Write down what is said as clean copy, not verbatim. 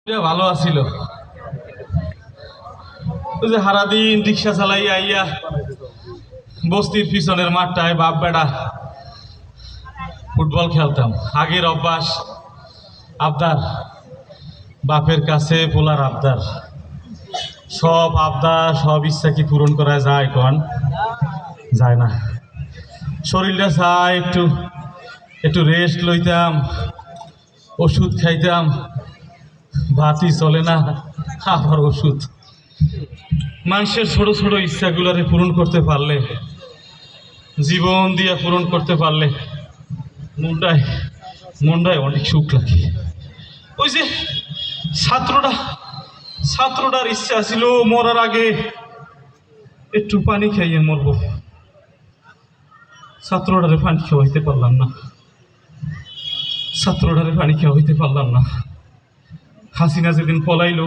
এটা ভালো আছিল। ওই যে সারাদিন রিক্সা চালাই আইয়া বস্তির পিছনের মাঠটায় বাপ বেড়া ফুটবল খেলতাম। আগের অভ্যাস, আবদার, বাপের কাছে পোলার আবদার, সব আবদার সব ইচ্ছা কি পূরণ করা যায়? কন যায় না। শরীরটা চায় একটু একটু রেস্ট লইতাম, ওষুধ খাইতাম, ভাতই চলে না, আবার ওষুধ। মানুষের ছোট ছোট ইচ্ছাগুলারে পূরণ করতে পারলে, জীবন দিয়ে পূরণ করতে পারলে মনটায় মনটায় অনেক সুখ লাগে। ওই যে ছাত্রটার ইচ্ছা ছিল মরার আগে একটু পানি খাইয়ে মরবো। ছাত্রটারে পানি খাওয়াইতে পারলাম না, ছাত্রটারে পানি খাওয়াইতে পারলাম না। হাসিনা যেদিন পলাইলো